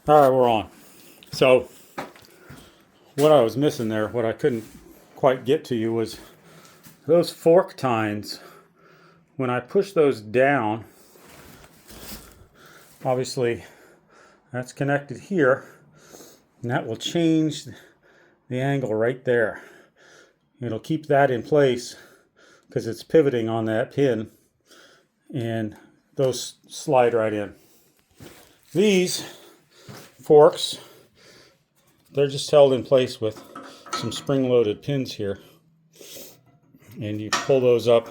All right, we're on. So, what I was missing there, what I couldn't quite get to you was those fork tines. When I push those down, obviously that's connected here, and that will change the angle right there. It'll keep that in place because it's pivoting on that pin, and those slide right in. These forks, they're just held in place with some spring-loaded pins here, and you pull those up,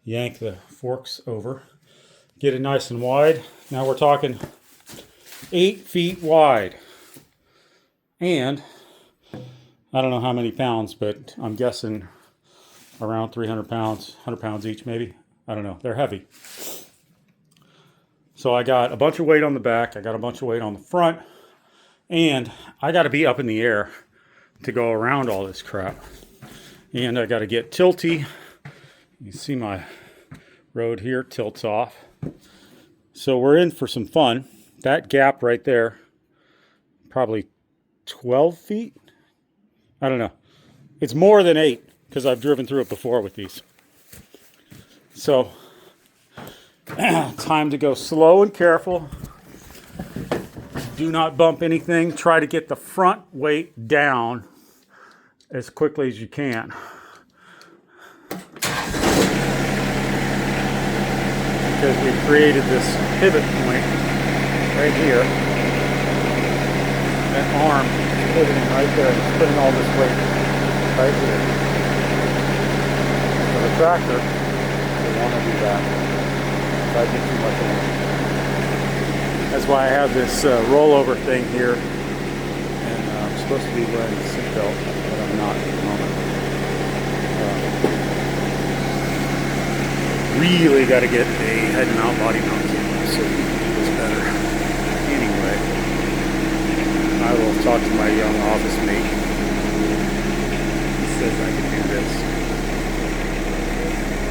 yank the forks over, get it nice and wide. Now we're talking 8 feet wide, and I don't know how many pounds, but I'm guessing around 300 pounds, 100 pounds each maybe. I don't know. They're heavy. So I got a bunch of weight on the back, I got a bunch of weight on the front, and I got to be up in the air to go around all this crap. And I got to get tilty. You see my road here tilts off. So we're in for some fun. That gap right there, probably 12 feet? I don't know. It's more than 8 because I've driven through it before with these. So, time to go slow and careful. Do not bump anything. Try to get the front weight down as quickly as you can. Because we created this pivot point right here. That arm is pivoting right there. It's putting all this weight right here. So the tractor will want to do that. If I get too much on it. That's why I have this rollover thing here. And I'm supposed to be wearing a seatbelt, but I'm not at the moment. Really got to get a head mount, body mount camera so we can do this better. Anyway, I will talk to my young office mate. He says I can do this.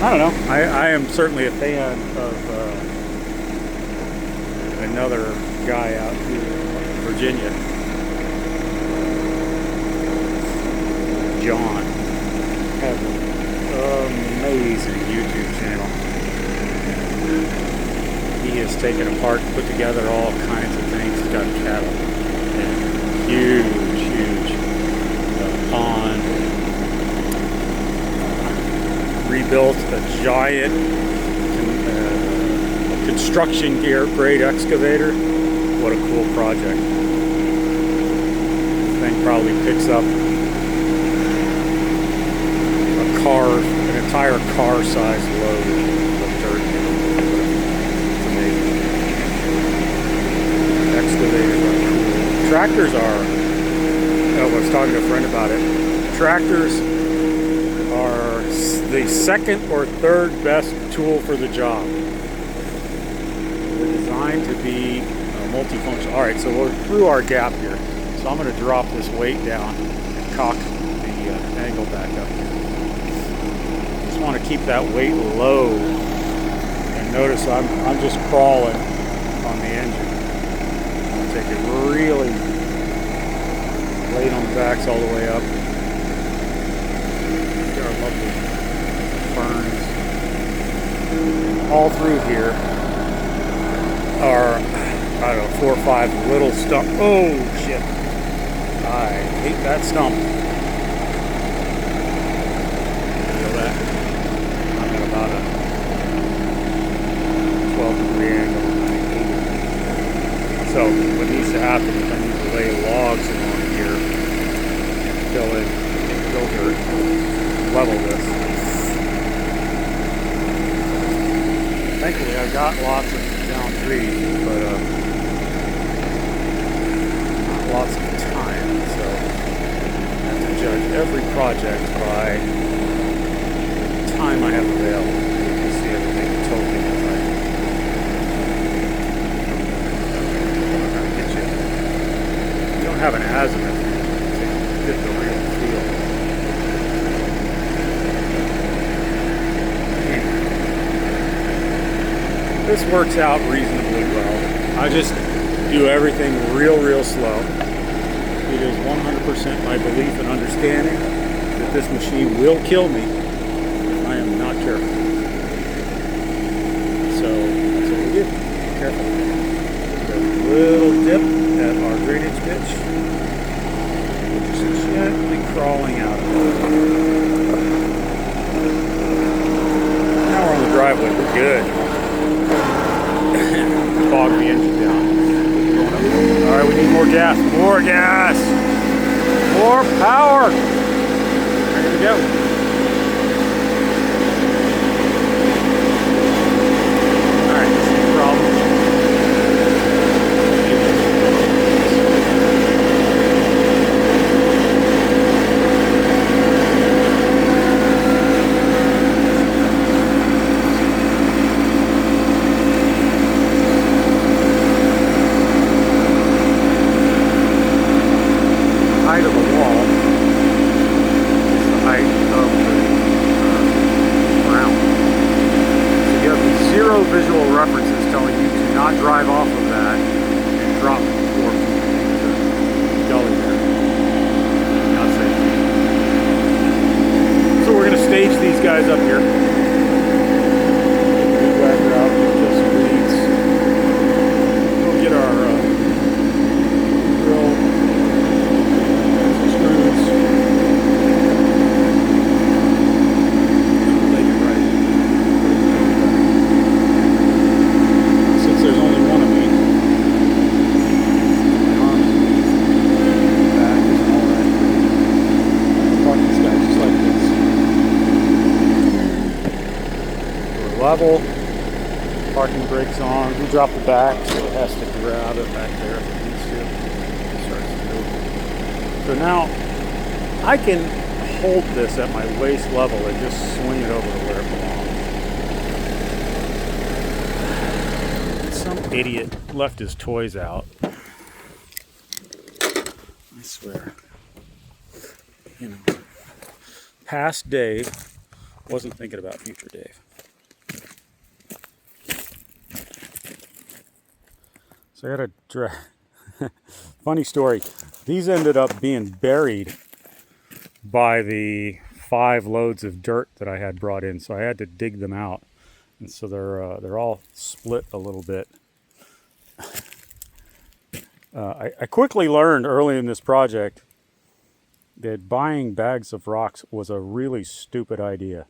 I don't know. I am certainly a fan of another guy out here in Virginia, John. Has an amazing YouTube channel. He has taken apart, put together all kinds of things. He's got cattle and huge pond. Rebuilt a giant construction gear grade excavator. What a cool project. The thing probably picks up a car, an entire car sized load of dirt. It's amazing. Excavators are cool. Tractors are, I was talking to a friend about it. Tractors are the second or third best tool for the job. They're designed to be multifunctional. Alright, so we're through our gap here. So I'm going to drop this weight down and cock the angle back up here. Just want to keep that weight low. And notice I'm just crawling on the engine. I'm going to take it really weight on the backs all the way up. There are lovely ferns. All through here are, I don't know, 4 or 5 little stumps. Oh shit! I hate that stump. Feel that? I'm at about a 12-degree angle. So what needs to happen is I need to lay logs along here, fill dirt, level this. Thankfully, I've got lots of down trees, but not lots of time, so I have to judge every project by the time I have available. You can see everything tilting as I get you. You don't have an azimuth to get the real feel. This works out reasonably well. I just do everything real slow. It is 100% my belief and understanding that this machine will kill me if I am not careful. So that's what we do. Careful. A little dip at our drainage ditch. We're just gently crawling out of it. Now we're on the driveway. We're good. Fog the engine down. Alright, we need more gas. More gas! More power! Ready to go. Alright, this is the problem. Height of the wall is the height of the ground. So you have these zero visual references telling you to not drive off of that and drop 4 feet into the gully there. Not safe. So we're going to stage these guys up here. Weed whacker out, kill some weeds. We'll get our drill. Level, parking brakes on. We drop the back, so it has to grab it back there if it needs to. It starts to move. So now I can hold this at my waist level and just swing it over to where it belongs. Some idiot left his toys out. I swear. You know, past Dave wasn't thinking about future Dave. So I got a funny story. These ended up being buried by the 5 loads of dirt that I had brought in, so I had to dig them out, and so they're all split a little bit. I quickly learned early in this project that buying bags of rocks was a really stupid idea.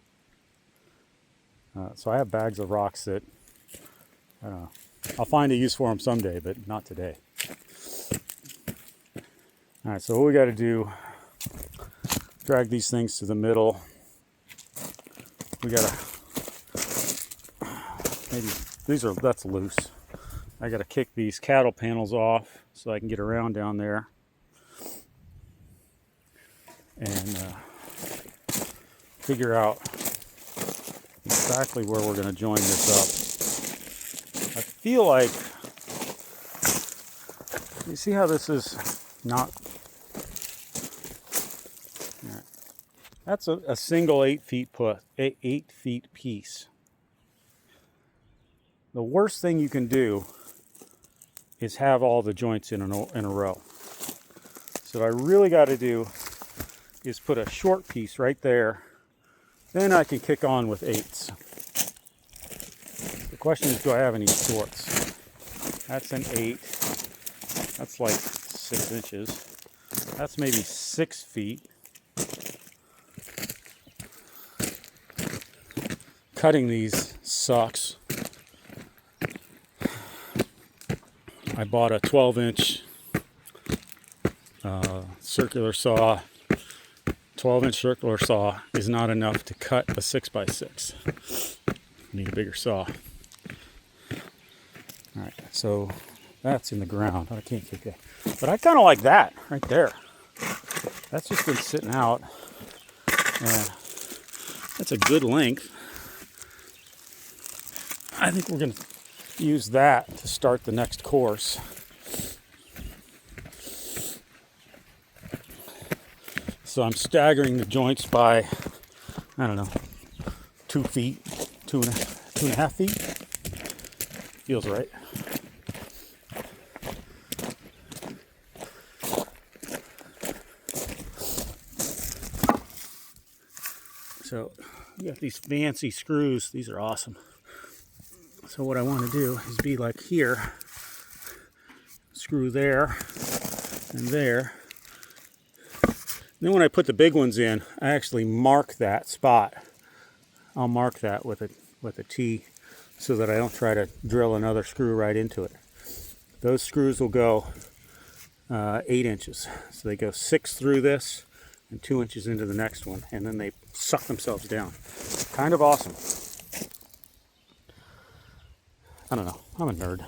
So I have bags of rocks that I don't know. I'll find a use for them someday, but not today. All right, so what we got to do, drag these things to the middle. We got to, maybe, that's loose. I got to kick these cattle panels off so I can get around down there. And figure out exactly where we're going to join this up. I feel like, you see how this is not, all right. That's a single 8 feet piece. The worst thing you can do is have all the joints in a row. So what I really got to do is put a short piece right there. Then I can kick on with 8s. The question is, do I have any shorts? That's an 8. That's like 6 inches. That's maybe 6 feet. Cutting these sucks. I bought a 12-inch circular saw. 12-inch circular saw is not enough to cut a 6x6. Need a bigger saw. Alright, so that's in the ground. I can't kick that. But I kind of like that right there. That's just been sitting out. And that's a good length. I think we're going to use that to start the next course. So I'm staggering the joints by, I don't know, 2 feet, 2.5 feet. Feels right. So you got these fancy screws. These are awesome. So what I want to do is be like here, screw there and there. And then when I put the big ones in, I actually mark that spot. I'll mark that with a T so that I don't try to drill another screw right into it. Those screws will go 8 inches. So they go 6 through this and 2 inches into the next one, and then they suck themselves down. Kind of awesome. I don't know. I'm a nerd.